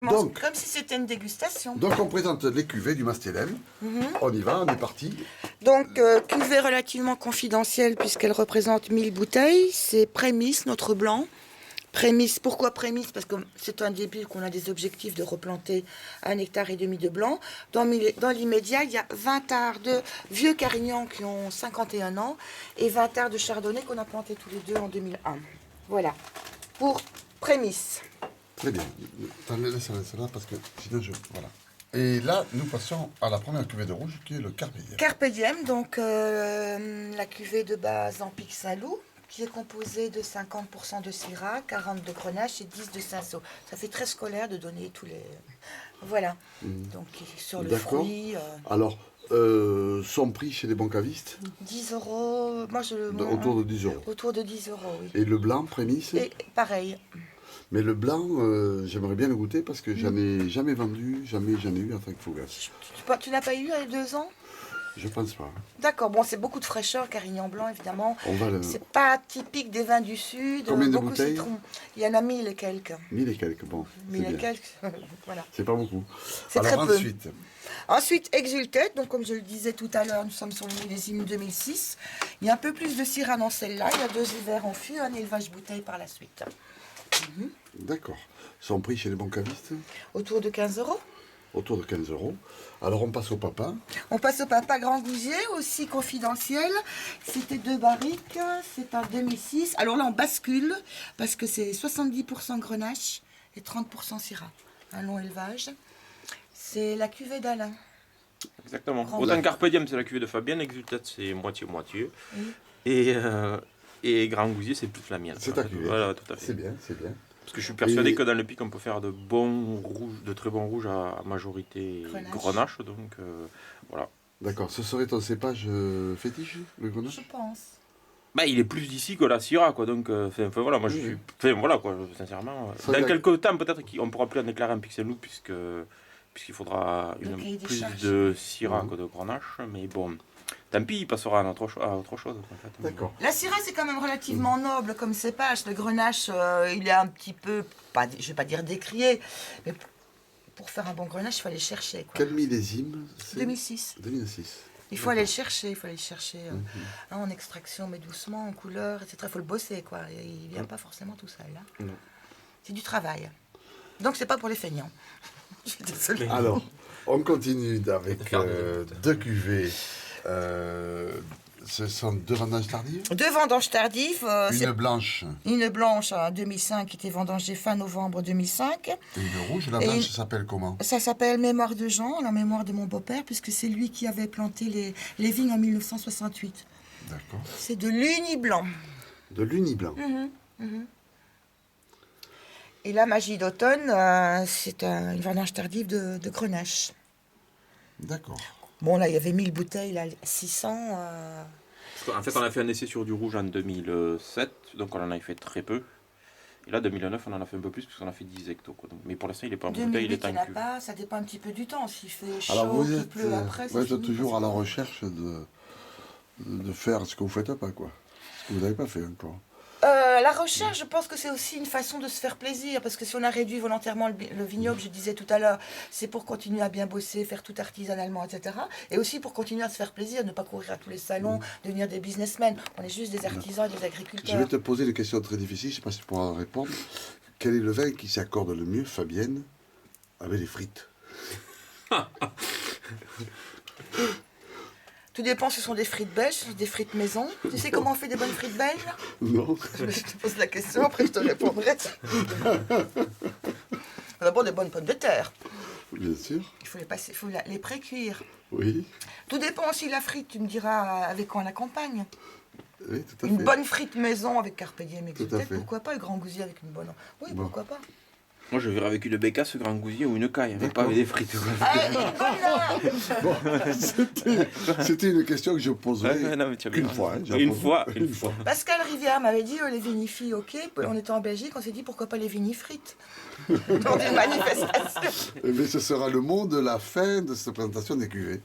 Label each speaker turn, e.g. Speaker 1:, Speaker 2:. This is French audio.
Speaker 1: commence comme si c'était une dégustation.
Speaker 2: Donc on présente les cuvées du Mastélem. On y va, on est parti.
Speaker 1: Donc cuvée relativement confidentielle puisqu'elle représente 1000 bouteilles. C'est Prémisse, notre blanc. Prémisse, pourquoi Prémisse? Parce que c'est un début qu'on a des objectifs de replanter 1,5 hectare de blanc. Dans l'immédiat, il y a 20 arts de vieux Carignan qui ont 51 ans et 20 arts de Chardonnay qu'on a planté tous les deux en 2001. Voilà, pour Prémisse.
Speaker 2: Très bien. Laisse là parce que sinon je... Voilà. Et là, nous passons à la première cuvée de rouge qui est le Carpe Diem.
Speaker 1: Carpe Diem, donc la cuvée de base en Pic Saint-Loup, qui est composée de 50% de Syrah, 40% de Grenache et 10% de Cinsault. Ça fait très scolaire de donner tous les... Voilà. Donc sur le fruit...
Speaker 2: Alors, son prix chez les bons cavistes
Speaker 1: 10 €. Moi,
Speaker 2: autour de 10 euros.
Speaker 1: Autour de 10 €, oui.
Speaker 2: Et le blanc, Prémisse?
Speaker 1: Et pareil.
Speaker 2: Mais le blanc, j'aimerais bien le goûter parce que j'en ai jamais vendu, jamais j'en ai eu en tant que Fougas.
Speaker 1: Tu n'as pas eu il y a 2 ans?
Speaker 2: Je pense pas.
Speaker 1: D'accord, bon, c'est beaucoup de fraîcheur, Carignan blanc, évidemment.
Speaker 2: Le...
Speaker 1: C'est pas typique des vins du Sud.
Speaker 2: Combien de bouteilles?
Speaker 1: Citron. Il y en a 1000 et quelques.
Speaker 2: 1000 et quelques, bon.
Speaker 1: 1000 et quelques, voilà.
Speaker 2: C'est pas beaucoup.
Speaker 1: C'est
Speaker 2: alors
Speaker 1: très
Speaker 2: ensuite.
Speaker 1: peu. Ensuite, Exulted, donc comme je le disais tout à l'heure, nous sommes sur le millésime 2006. Il y a un peu plus de Syrah dans celle-là. Il y a 2 hivers en fût, un élevage bouteille par la suite.
Speaker 2: D'accord. Son prix chez les bons cavistes?
Speaker 1: Autour de 15 €.
Speaker 2: Autour de 15 €. Alors on passe au papa.
Speaker 1: On passe au papa Grand Gousier, aussi confidentiel. C'était 2 barriques, c'est un 2006. Alors là on bascule, parce que c'est 70% Grenache et 30% Syrah. Un long élevage. C'est la cuvée d'Alain.
Speaker 3: Exactement. Autant Carpe Diem c'est la cuvée de Fabienne, Exultat c'est moitié-moitié. Oui. Et Grand Gousier c'est plus la mienne.
Speaker 2: C'est ta cuvée.
Speaker 3: Voilà, tout à fait.
Speaker 2: C'est bien, c'est bien.
Speaker 3: Parce que je suis persuadé que dans le Pic, on peut faire de bons rouges, de très bons rouges à majorité Grenache. Donc voilà.
Speaker 2: D'accord. Ce serait ton cépage fétiche, le Grenache?
Speaker 1: Je pense.
Speaker 3: Bah, il est plus d'ici que la Syrah, quoi. Donc, voilà, moi je suis. Voilà, quoi, sincèrement. Dans quelques temps, peut-être qu'on pourra plus en déclarer un Pic Saint-Loup, puisqu'il faudra plus de Syrah que de Grenache. Mais bon. Tant pis, il passera à autre chose. En fait.
Speaker 2: D'accord.
Speaker 1: La Syrah, c'est quand même relativement noble comme cépage. Le Grenache, il est un petit peu, je ne vais pas dire décrié, mais pour faire un bon Grenache, il faut aller chercher. Quoi.
Speaker 2: Quel millésime?
Speaker 1: 2006.
Speaker 2: 2006.
Speaker 1: Il faut aller le chercher, en extraction, mais doucement, en couleur, etc. Il faut le bosser, quoi. Il ne vient pas forcément tout seul. Hein. C'est du travail. Donc, c'est pas pour les feignants. Je suis désolée.
Speaker 2: Alors, on continue avec 2 cuvées. Ce sont 2 vendanges tardives?
Speaker 1: 2 vendanges tardives.
Speaker 2: Une blanche.
Speaker 1: Une blanche en 2005 qui était vendangée fin novembre 2005.
Speaker 2: Et une rouge. La blanche s'appelle comment?
Speaker 1: Ça s'appelle Mémoire de Jean, la mémoire de mon beau-père, puisque c'est lui qui avait planté les vignes en 1968.
Speaker 2: D'accord.
Speaker 1: C'est de l'uni blanc.
Speaker 2: De l'uni blanc.
Speaker 1: Et la Magie d'automne, c'est une vendange tardive de Grenache.
Speaker 2: D'accord.
Speaker 1: Bon, là, il y avait 1000 bouteilles, là, 600.
Speaker 3: En fait, on a fait un essai sur du rouge en 2007, donc on en a fait très peu. Et là, 2009, on en a fait un peu plus, parce qu'on a fait 10 hectos. Quoi. Donc, mais pour l'instant, il n'est pas en bouteille, il est en cuve.
Speaker 1: Ça dépend un petit peu du temps. S'il fait chaud,
Speaker 2: alors
Speaker 1: qu'il pleut après,
Speaker 2: vous êtes toujours à la recherche de faire ce que vous ne faites pas, quoi. Ce que vous n'avez pas fait encore.
Speaker 1: La recherche, je pense que c'est aussi une façon de se faire plaisir, parce que si on a réduit volontairement le vignoble, je disais tout à l'heure, c'est pour continuer à bien bosser, faire tout artisanalement, etc. Et aussi pour continuer à se faire plaisir, ne pas courir à tous les salons, devenir des businessmen. On est juste des artisans et des agriculteurs.
Speaker 2: Je vais te poser une question très difficile, je ne sais pas si tu pourras répondre. Quel est le vin qui s'accorde le mieux, Fabienne, avec les frites?
Speaker 1: Tout dépend si ce sont des frites belges, des frites maison. Tu sais comment on fait des bonnes frites belges?
Speaker 2: Non.
Speaker 1: Je te pose la question, après je te répondrai. D'abord des bonnes pommes de terre.
Speaker 2: Bien sûr.
Speaker 1: Il faut les pré-cuire.
Speaker 2: Oui.
Speaker 1: Tout dépend aussi de la frite, tu me diras avec quoi on l'accompagne.
Speaker 2: Oui, tout à fait.
Speaker 1: Une bonne frite maison avec Carpe Diem et
Speaker 2: Tout à fait.
Speaker 1: pourquoi pas, le Grand Gousier avec une bonne... Oui, bon. Pourquoi pas.
Speaker 3: Moi, je verrais avec une bécasse, Grand Gousier ou une caille, mais pas avec des frites.
Speaker 2: Bon, c'était une question que je poserai une fois.
Speaker 3: Une fois.
Speaker 1: Pascal Rivière m'avait dit les vinifilles, ok. On était en Belgique, on s'est dit pourquoi pas les vinifrites dans une manifestation.
Speaker 2: Mais ce sera le mot de la fin de cette présentation des cuvées.